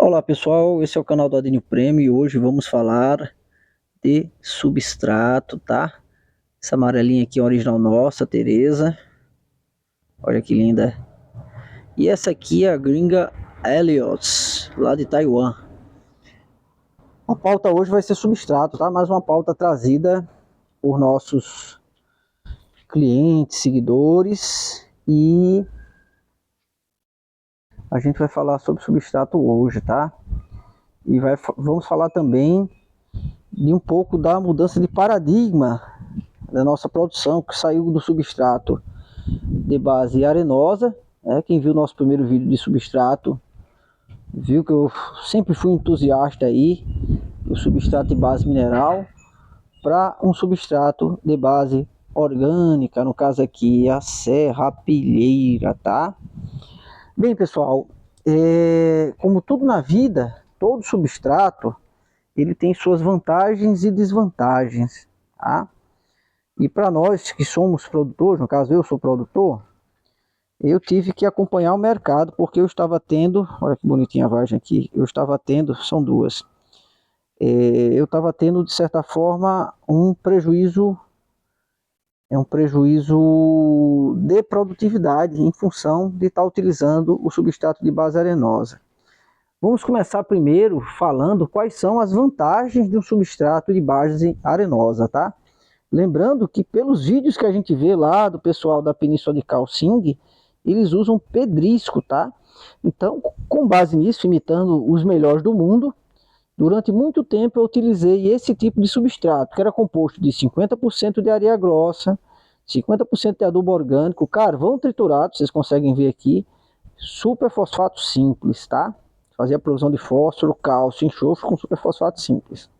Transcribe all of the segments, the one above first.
Olá pessoal, esse é o canal do Adênio Prêmio e hoje vamos falar de substrato, tá? Essa amarelinha aqui é original nossa, Tereza. Olha que linda. E essa aqui é a gringa Helios, lá de Taiwan. A pauta hoje vai ser substrato, tá? Mais uma pauta trazida por nossos clientes, seguidores, e a gente vai falar sobre substrato hoje, tá? E vamos falar também de um pouco da mudança de paradigma da nossa produção, que saiu do substrato de base arenosa, né? Quem viu nosso primeiro vídeo de substrato viu que eu sempre fui entusiasta aí do substrato de base mineral para um substrato de base orgânica, no caso aqui a serrapilheira, tá? Bem pessoal, como tudo na vida, todo substrato ele tem suas vantagens e desvantagens, tá? E para nós que somos produtores, no caso eu sou produtor, eu tive que acompanhar o mercado, porque eu estava tendo, olha que bonitinha a vagem aqui, eu estava tendo, são duas, eu estava tendo de certa forma um prejuízo de produtividade em função de estar utilizando o substrato de base arenosa. Vamos começar primeiro falando quais são as vantagens de um substrato de base arenosa, tá? Lembrando que pelos vídeos que a gente vê lá do pessoal da Península de Kaohsiung, eles usam pedrisco, tá? Então, com base nisso, imitando os melhores do mundo, durante muito tempo eu utilizei esse tipo de substrato, que era composto de 50% de areia grossa, 50% de adubo orgânico, carvão triturado, vocês conseguem ver aqui, superfosfato simples, tá? Fazia produção de fósforo, cálcio, enxofre com superfosfato simples.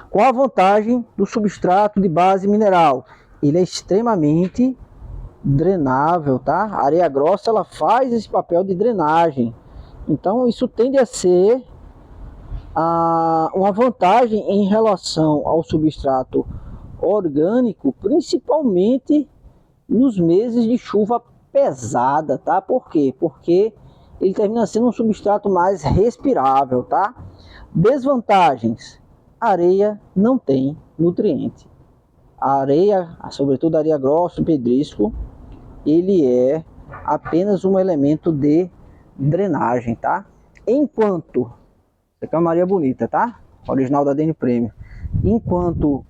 Qual a vantagem do substrato de base mineral? Ele é extremamente drenável, tá? A areia grossa ela faz esse papel de drenagem. Então isso tende a ser uma vantagem em relação ao substrato orgânico, principalmente nos meses de chuva pesada, tá? Por quê? Porque ele termina sendo um substrato mais respirável, tá? Desvantagens: a areia não tem nutriente. A areia, sobretudo a areia grossa, o pedrisco, ele é apenas um elemento de drenagem, tá? Enquanto, essa aqui é uma Maria bonita, tá? Original da Adênio Prêmio. Enquanto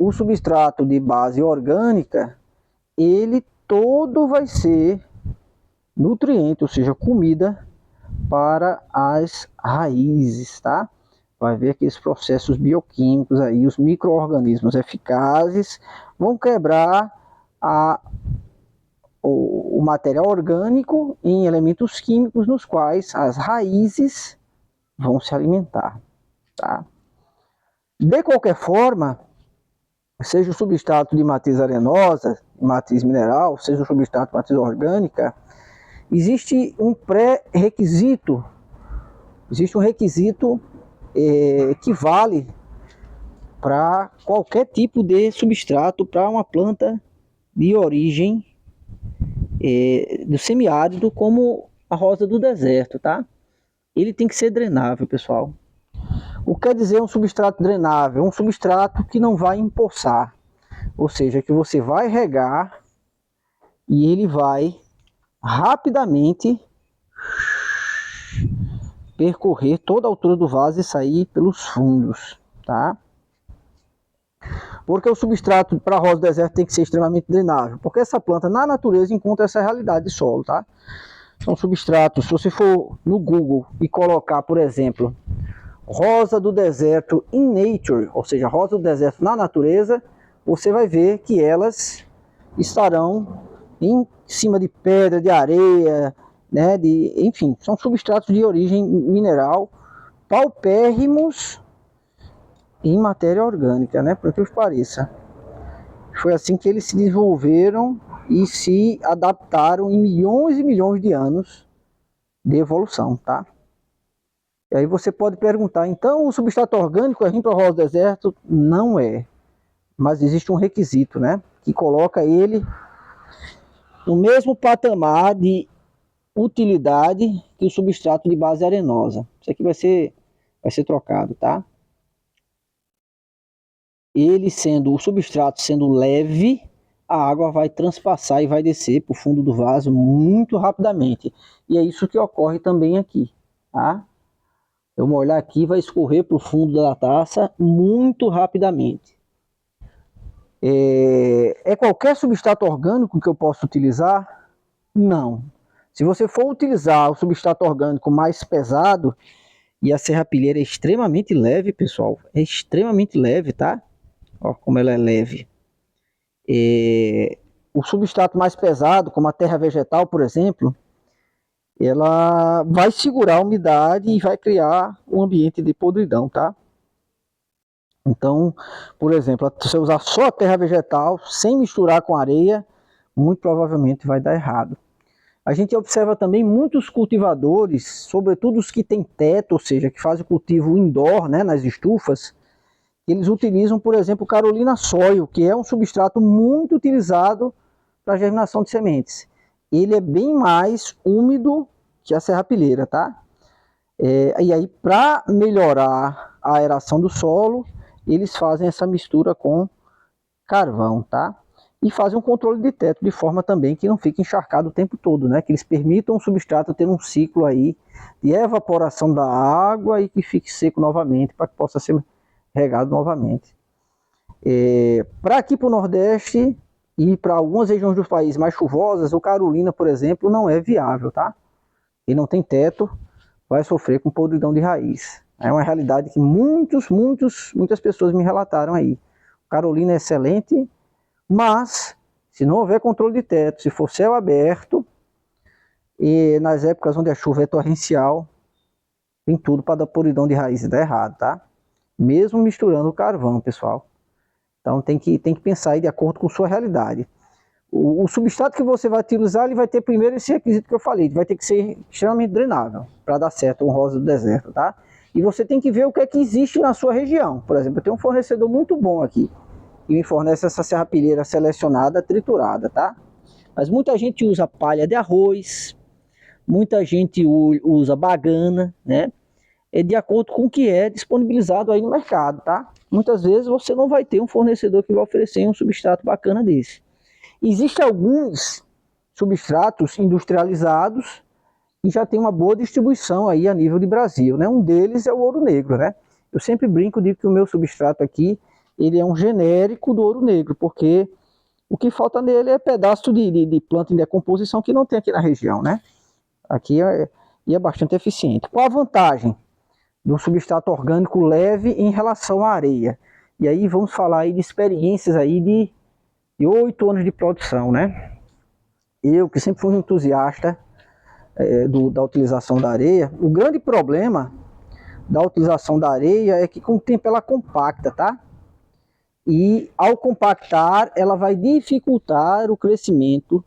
o substrato de base orgânica, ele todo vai ser nutriente, ou seja, comida para as raízes, tá? Vai ver aqueles processos bioquímicos aí, os micro-organismos eficazes vão quebrar o material orgânico em elementos químicos nos quais as raízes vão se alimentar, tá? De qualquer forma, seja o substrato de matriz arenosa, matriz mineral, seja o substrato de matriz orgânica, existe um pré-requisito, que vale para qualquer tipo de substrato para uma planta de origem do semiárido, como a rosa do deserto, tá? Ele tem que ser drenável, pessoal. O que quer dizer um substrato drenável? Um substrato que não vai empoçar, ou seja, que você vai regar e ele vai rapidamente percorrer toda a altura do vaso e sair pelos fundos, tá? Porque o substrato para rosa do deserto tem que ser extremamente drenável, porque essa planta na natureza encontra essa realidade de solo, tá? São substratos, se você for no Google e colocar, por exemplo, rosa do deserto in nature, ou seja, rosa do deserto na natureza, você vai ver que elas estarão em cima de pedra, de areia, né, enfim, são substratos de origem mineral paupérrimos em matéria orgânica, né, por que os pareça. Foi assim que eles se desenvolveram e se adaptaram em milhões e milhões de anos de evolução, tá? E aí você pode perguntar, então o substrato orgânico é ruim para o rosa do deserto? Não é, mas existe um requisito, né, que coloca ele no mesmo patamar de utilidade que o substrato de base arenosa. Isso aqui vai ser trocado, tá? O substrato sendo leve, a água vai transpassar e vai descer para o fundo do vaso muito rapidamente. E é isso que ocorre também aqui, tá? Eu molhar aqui, vai escorrer para o fundo da taça muito rapidamente. É qualquer substrato orgânico que eu possa utilizar? Não. Se você for utilizar o substrato orgânico mais pesado, e a serrapilheira é extremamente leve, pessoal, é extremamente leve, tá? Ó, como ela é leve. O substrato mais pesado, como a terra vegetal, por exemplo, ela vai segurar a umidade e vai criar um ambiente de podridão, tá? Então, por exemplo, se você usar só a terra vegetal, sem misturar com areia, muito provavelmente vai dar errado. A gente observa também muitos cultivadores, sobretudo os que têm teto, ou seja, que fazem cultivo indoor, né, nas estufas, eles utilizam, por exemplo, Carolina Soil, que é um substrato muito utilizado para germinação de sementes. Ele é bem mais úmido que a serrapilheira, tá? E aí, para melhorar a aeração do solo, eles fazem essa mistura com carvão, tá? E fazem um controle de teto de forma também que não fique encharcado o tempo todo, né? Que eles permitam o substrato ter um ciclo aí de evaporação da água e que fique seco novamente, para que possa ser regado novamente. Para aqui para o Nordeste e para algumas regiões do país mais chuvosas, o Carolina, por exemplo, não é viável, tá? Ele não tem teto, vai sofrer com podridão de raiz. É uma realidade que muitas pessoas me relataram aí. O Carolina é excelente, mas se não houver controle de teto, se for céu aberto, e nas épocas onde a chuva é torrencial, tem tudo para dar podridão de raiz e dar errado, tá? Mesmo misturando o carvão, pessoal. Então tem que pensar aí de acordo com sua realidade. O substrato que você vai utilizar, ele vai ter primeiro esse requisito que eu falei, vai ter que ser extremamente drenável para dar certo um rosa do deserto, tá? E você tem que ver o que é que existe na sua região. Por exemplo, eu tenho um fornecedor muito bom aqui, que me fornece essa serrapilheira selecionada, triturada, tá? Mas muita gente usa palha de arroz, muita gente usa bagana, né? É de acordo com o que é disponibilizado aí no mercado, tá? Muitas vezes você não vai ter um fornecedor que vai oferecer um substrato bacana desse. Existem alguns substratos industrializados e já tem uma boa distribuição aí a nível de Brasil, né? Um deles é o ouro negro, né? Eu sempre brinco, digo que o meu substrato aqui, ele é um genérico do ouro negro, porque o que falta nele é pedaço de planta em decomposição que não tem aqui na região, né? Aqui é bastante eficiente. Qual a vantagem do substrato orgânico leve em relação à areia? E aí vamos falar aí de experiências aí de 8 anos de produção, né? Eu, que sempre fui um entusiasta da utilização da areia, o grande problema da utilização da areia é que com o tempo ela compacta, tá? E ao compactar, ela vai dificultar o crescimento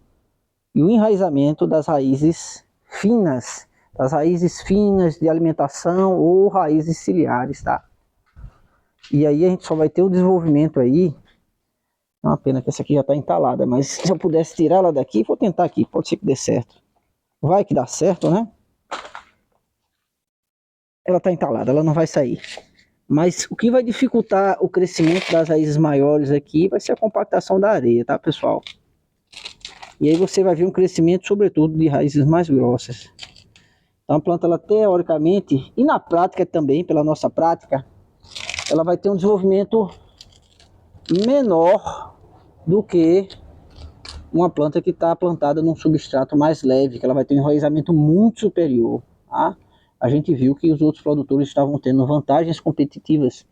e o enraizamento das raízes finas de alimentação ou raízes ciliares, tá? E aí a gente só vai ter o desenvolvimento aí. É uma pena que essa aqui já está entalada, mas se eu pudesse tirar ela daqui, vou tentar aqui, pode ser que dê certo. Vai que dá certo, né? Ela está entalada, ela não vai sair. Mas o que vai dificultar o crescimento das raízes maiores aqui vai ser a compactação da areia, tá, pessoal? E aí você vai ver um crescimento, sobretudo, de raízes mais grossas. Então a planta, ela teoricamente, e na prática também, pela nossa prática, ela vai ter um desenvolvimento menor do que uma planta que está plantada num substrato mais leve, que ela vai ter um enraizamento muito superior, tá? A gente viu que os outros produtores estavam tendo vantagens competitivas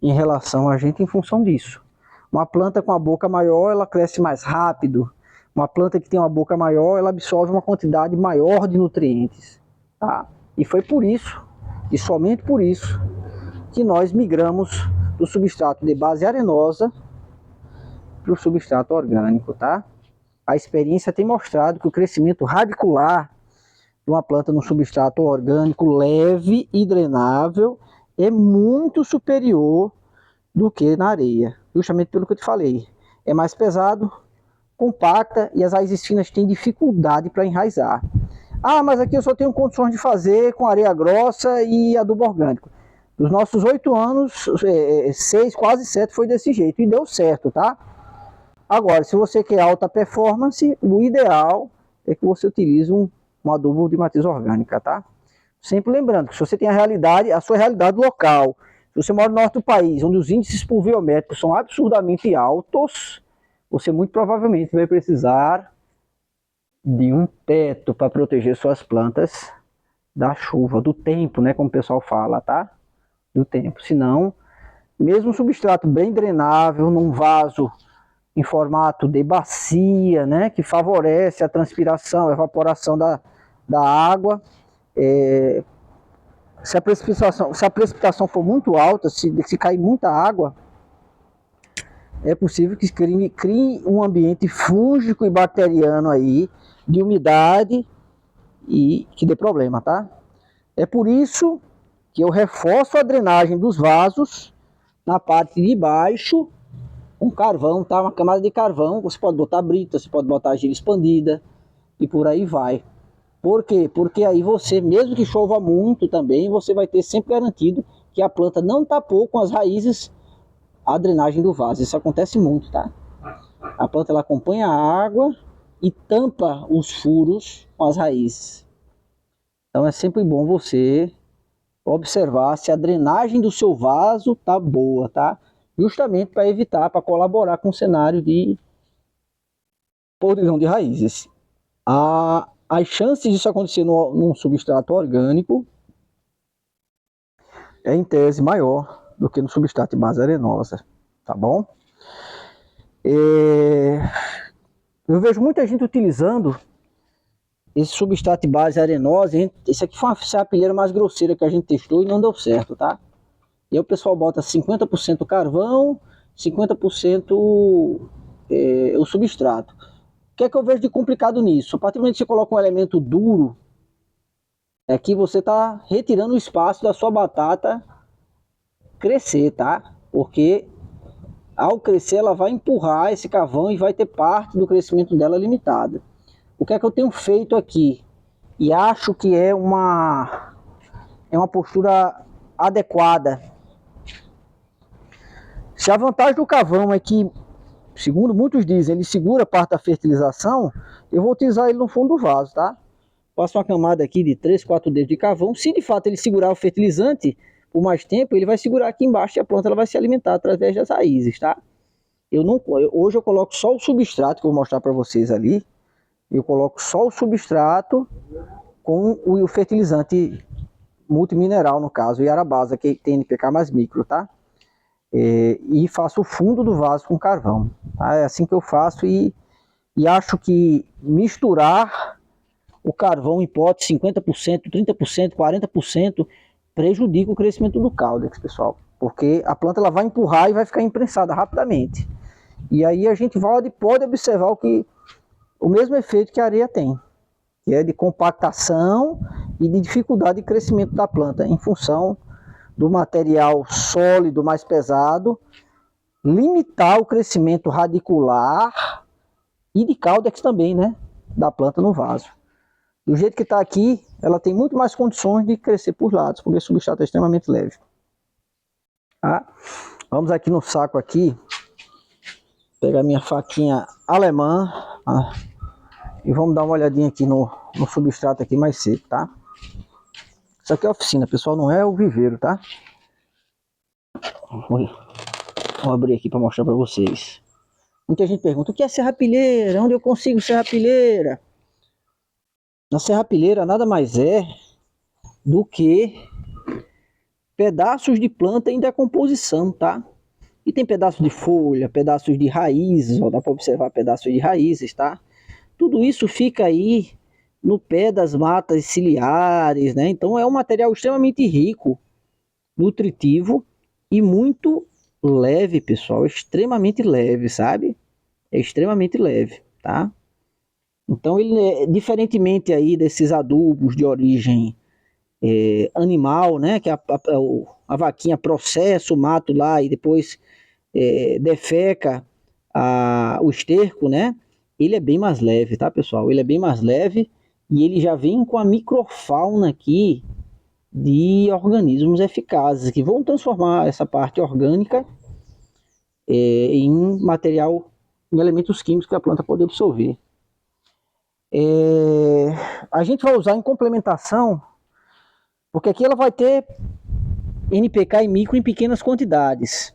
em relação a gente em função disso. Uma planta com a boca maior, ela cresce mais rápido. Uma planta que tem uma boca maior, ela absorve uma quantidade maior de nutrientes, tá? E foi por isso, e somente por isso, que nós migramos do substrato de base arenosa para o substrato orgânico, tá? A experiência tem mostrado que o crescimento radicular de uma planta no substrato orgânico leve e drenável é muito superior do que na areia, justamente pelo que eu te falei. É mais pesado, compacta e as raízes finas têm dificuldade para enraizar. Ah, mas aqui eu só tenho condições de fazer com areia grossa e adubo orgânico. Nos nossos 8 anos, 6, quase 7 foi desse jeito e deu certo, tá? Agora, se você quer alta performance, o ideal é que você utilize um adubo de matriz orgânica, tá? Sempre lembrando que se você tem a sua realidade local, se você mora no norte do país, onde os índices pluviométricos são absurdamente altos, você muito provavelmente vai precisar de um teto para proteger suas plantas da chuva, do tempo, né, como o pessoal fala, tá? Do tempo. Senão, mesmo um substrato bem drenável, num vaso em formato de bacia, né, que favorece a transpiração, a evaporação da água, se a precipitação for muito alta, se cair muita água, é possível que crie um ambiente fúngico e bacteriano aí, de umidade, e que dê problema, tá? É por isso que eu reforço a drenagem dos vasos na parte de baixo com carvão, tá? Uma camada de carvão, você pode botar brita, você pode botar argila expandida e por aí vai. Por quê? Porque aí você, mesmo que chova muito também, você vai ter sempre garantido que a planta não tapou com as raízes a drenagem do vaso. Isso acontece muito, tá? A planta ela acompanha a água e tampa os furos com as raízes. Então é sempre bom você observar se a drenagem do seu vaso tá boa, tá? Justamente para evitar, para colaborar com o cenário de podridão de raízes. As chances disso acontecer num substrato orgânico é em tese maior do que no substrato de base arenosa, tá bom? Eu vejo muita gente utilizando esse substrato de base arenosa. Esse aqui foi uma serrapilheira mais grosseira que a gente testou e não deu certo, tá? E aí o pessoal bota 50% carvão, 50% o substrato. O que é que eu vejo de complicado nisso? A partir do momento que você coloca um elemento duro, é que você está retirando o espaço da sua batata crescer, tá? Porque ao crescer ela vai empurrar esse carvão e vai ter parte do crescimento dela limitada. O que é que eu tenho feito aqui? E acho que é uma postura adequada. Se a vantagem do carvão é que, segundo muitos dizem, ele segura parte da fertilização, eu vou utilizar ele no fundo do vaso, tá? Faço uma camada aqui de 3, 4 dedos de carvão. Se de fato ele segurar o fertilizante por mais tempo, ele vai segurar aqui embaixo e a planta ela vai se alimentar através das raízes, tá? Hoje eu coloco só o substrato, que eu vou mostrar para vocês ali. Eu coloco só o substrato com o fertilizante multimineral, no caso, o Yarabasa, que tem NPK mais micro, tá? E faço o fundo do vaso com carvão, tá? É assim que eu faço e acho que misturar o carvão em pote 50%, 30%, 40% prejudica o crescimento do caudex, pessoal, porque a planta ela vai empurrar e vai ficar imprensada rapidamente. E aí a gente pode observar o mesmo efeito que a areia tem, que é de compactação e de dificuldade de crescimento da planta em função do material sólido mais pesado, limitar o crescimento radicular e de caudex também, né, da planta no vaso. Do jeito que está aqui, ela tem muito mais condições de crescer por lados, porque o substrato é extremamente leve. Tá? Vamos aqui no saco aqui, pegar minha faquinha alemã, tá? E vamos dar uma olhadinha aqui no substrato aqui mais seco, tá? Isso aqui é a oficina, pessoal, não é o viveiro, tá? Vou abrir aqui para mostrar para vocês. Muita gente pergunta, o que é serrapilheira? Onde eu consigo serrapilheira? A serrapilheira nada mais é do que pedaços de planta em decomposição, tá? E tem pedaços de folha, pedaços de raízes, ó, dá para observar pedaços de raízes, tá? Tudo isso fica aí no pé das matas ciliares, né? Então é um material extremamente rico, nutritivo e muito leve, pessoal, extremamente leve, sabe? É extremamente leve, tá? Então ele é, diferentemente aí desses adubos de origem animal, né? Que a vaquinha processa o mato lá e depois defeca o esterco, né? Ele é bem mais leve, tá, pessoal? Ele é bem mais leve e ele já vem com a microfauna aqui de organismos eficazes, que vão transformar essa parte orgânica em material, em elementos químicos que a planta pode absorver. A gente vai usar em complementação, porque aqui ela vai ter NPK e micro em pequenas quantidades.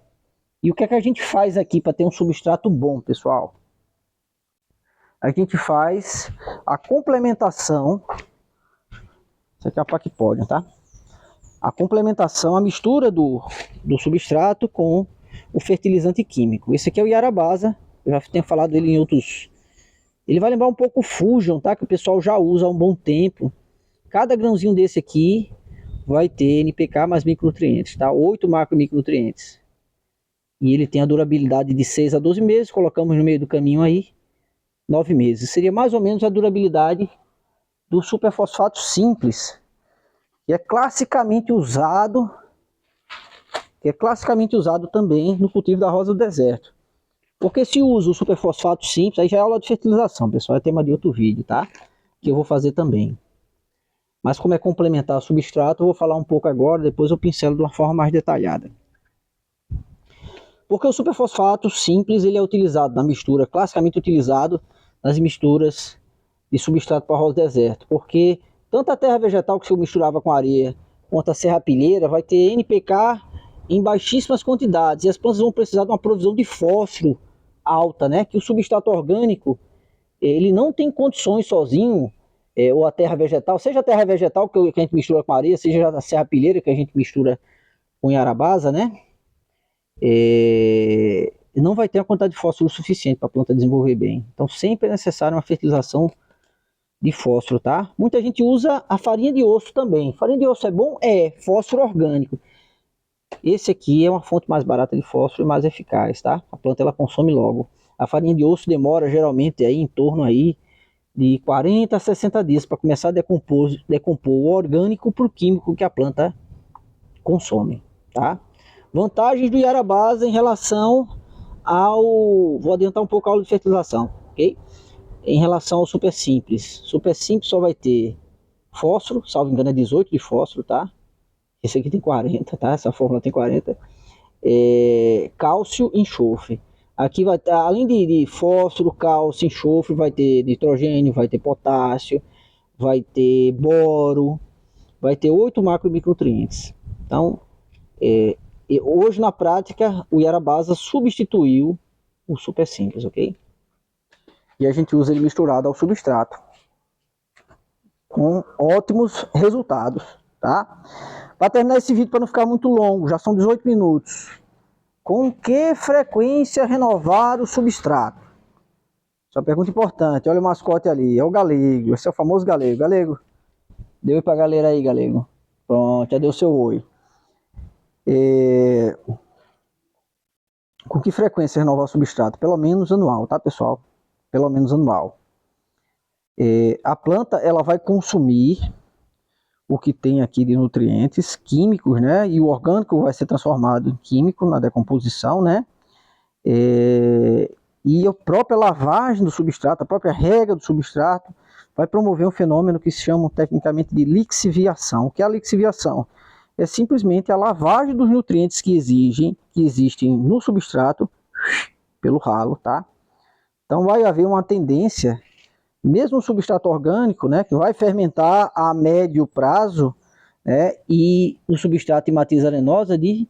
E o que é que a gente faz aqui para ter um substrato bom, pessoal? A gente faz a complementação, isso aqui é a Pacpodium, tá? A complementação, a mistura do substrato com o fertilizante químico. Esse aqui é o Yarabasa, eu já tenho falado dele em outros. Ele vai lembrar um pouco o Fusion, tá? Que o pessoal já usa há um bom tempo. Cada grãozinho desse aqui vai ter NPK mais micronutrientes, tá? 8 macro micronutrientes. E ele tem a durabilidade de 6 a 12 meses, colocamos no meio do caminho aí 9 meses. Seria mais ou menos a durabilidade do superfosfato simples, que é classicamente usado também no cultivo da rosa do deserto. Porque se usa o superfosfato simples, aí já é aula de fertilização, pessoal, é tema de outro vídeo, tá? Que eu vou fazer também. Mas como é complementar o substrato, eu vou falar um pouco agora, depois eu pincelo de uma forma mais detalhada. Porque o superfosfato simples, ele é utilizado na mistura, classicamente utilizado nas misturas de substrato para rosa do deserto. Porque tanto a terra vegetal que se misturava com areia, quanto a serrapilheira, vai ter NPK em baixíssimas quantidades. E as plantas vão precisar de uma provisão de fósforo alta, né? Que o substrato orgânico, ele não tem condições sozinho, ou a terra vegetal, seja a terra vegetal que a gente mistura com areia, seja a serrapilheira que a gente mistura com Yarabasa, né? Não vai ter a quantidade de fósforo suficiente para a planta desenvolver bem. Então sempre é necessário uma fertilização de fósforo, tá? Muita gente usa a farinha de osso também. Farinha de osso é bom? É, fósforo orgânico. Esse aqui é uma fonte mais barata de fósforo e mais eficaz, tá? A planta ela consome logo. A farinha de osso demora geralmente aí em torno aí de 40 a 60 dias para começar a decompor o orgânico para o químico que a planta consome, tá? Vantagens do Yarabasa em relação ao... Vou adiantar um pouco a aula de fertilização, ok? Em relação ao super simples. Super simples só vai ter fósforo, salvo engano é 18 de fósforo, tá? Esse aqui tem 40, tá? Essa fórmula tem 40. Cálcio e enxofre. Aqui vai ter, além de fósforo, cálcio, enxofre, vai ter nitrogênio, vai ter potássio, vai ter boro, vai ter 8 macro e micronutrientes. Então, hoje na prática, o Yarabasa substituiu o super simples, ok? E a gente usa ele misturado ao substrato, com ótimos resultados, tá? Para terminar esse vídeo, para não ficar muito longo, já são 18 minutos. Com que frequência renovar o substrato? Essa é uma pergunta importante. Olha o mascote ali, é o galego, esse é o famoso galego. Galego, deu oi pra galera aí, galego. Pronto, já deu seu oi. Com que frequência renovar o substrato? Pelo menos anual, tá, pessoal? Pelo menos anual. A planta ela vai consumir o que tem aqui de nutrientes químicos, né? E o orgânico vai ser transformado em químico na decomposição, né? E a própria lavagem do substrato, a própria rega do substrato, vai promover um fenômeno que se chama tecnicamente de lixiviação. O que é a lixiviação? É simplesmente a lavagem dos nutrientes que existem no substrato pelo ralo, tá? Então vai haver uma tendência, mesmo no substrato orgânico, né, que vai fermentar a médio prazo, né, e no substrato de matriz arenosa de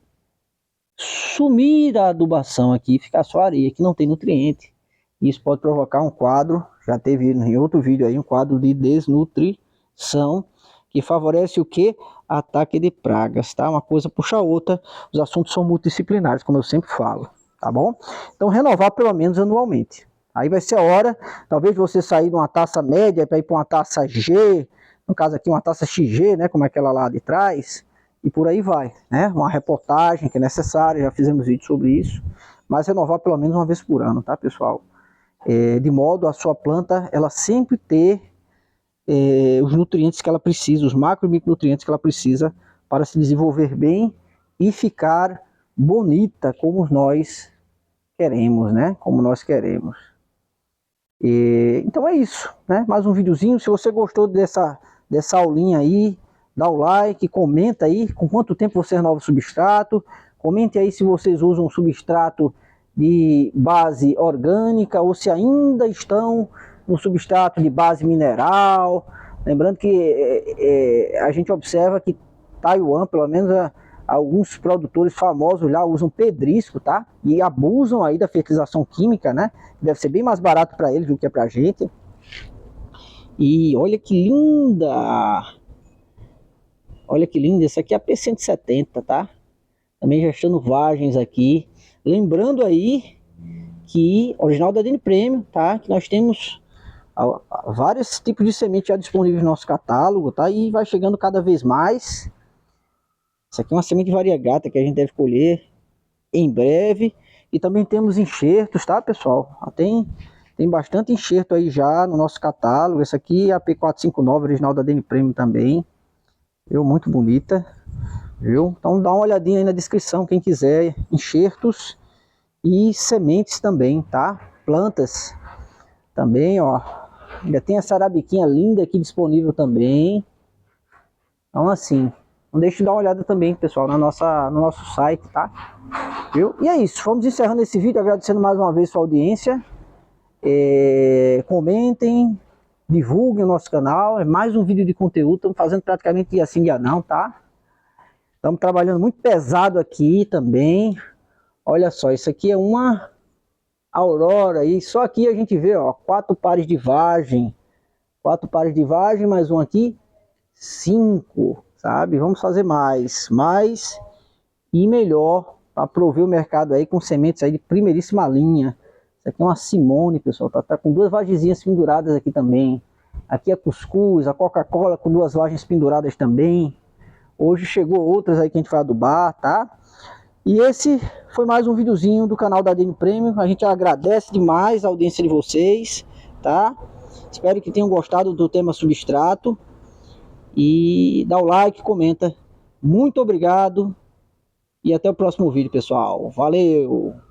sumir a adubação aqui, ficar só areia, que não tem nutriente. Isso pode provocar um quadro, já teve em outro vídeo aí, um quadro de desnutrição, que favorece o que? Ataque de pragas, tá? Uma coisa puxa a outra, os assuntos são multidisciplinares, como eu sempre falo, tá bom? Então renovar pelo menos anualmente. Aí vai ser a hora, talvez você sair de uma taça média para ir para uma taça G, no caso aqui uma taça XG, né, como aquela lá de trás, e por aí vai, né? Uma reportagem que é necessária, já fizemos vídeo sobre isso, mas renovar pelo menos uma vez por ano, tá, pessoal? De modo a sua planta, ela sempre ter os nutrientes que ela precisa, os macro e micronutrientes que ela precisa para se desenvolver bem e ficar bonita como nós queremos, né? Como nós queremos. Então é isso, né? Mais um videozinho. Se você gostou dessa aulinha aí, dá o like, comenta aí com quanto tempo você renova o substrato. Comente aí se vocês usam substrato de base orgânica ou se ainda estão no substrato de base mineral. Lembrando que a gente observa que Taiwan, pelo menos alguns produtores famosos lá usam pedrisco, tá? E abusam aí da fertilização química, né? Deve ser bem mais barato para eles do que para a gente. E olha que linda! Olha que linda, essa aqui é a P170, tá? Também já estando vagens aqui. Lembrando aí que original da DN Premium, tá? Que nós temos vários tipos de semente já disponíveis no nosso catálogo, tá? E vai chegando cada vez mais. Essa aqui é uma semente variegata que a gente deve colher em breve. E também temos enxertos, tá, pessoal? Tem bastante enxerto aí já no nosso catálogo. Essa aqui é a P459, original da DN Premium também. Viu? Muito bonita. Viu? Então dá uma olhadinha aí na descrição, quem quiser enxertos e sementes também, tá? Plantas também, ó. Ainda tem essa arabiquinha linda aqui disponível também. Então assim, não deixe de dar uma olhada também, pessoal, no nosso site, tá? Viu? E é isso, vamos encerrando esse vídeo, agradecendo mais uma vez sua audiência. Comentem, divulguem o nosso canal, é mais um vídeo de conteúdo, estamos fazendo praticamente dia sim, dia não, tá? Estamos trabalhando muito pesado aqui também. Olha só, isso aqui é uma Aurora e só aqui a gente vê, ó, 4 pares de vagem. 4 pares de vagem, mais um aqui, 5, sabe? Vamos fazer mais e melhor para prover o mercado aí com sementes aí de primeiríssima linha. Isso aqui é uma Simone, pessoal, tá com 2 vagenzinhas penduradas aqui também. Aqui é cuscuz, a Coca-Cola com 2 vagens penduradas também. Hoje chegou outras aí que a gente vai adubar, tá? E esse foi mais um videozinho do canal da DN Premium. A gente agradece demais a audiência de vocês, tá? Espero que tenham gostado do tema substrato. E dá o like, comenta. Muito obrigado. E até o próximo vídeo, pessoal. Valeu!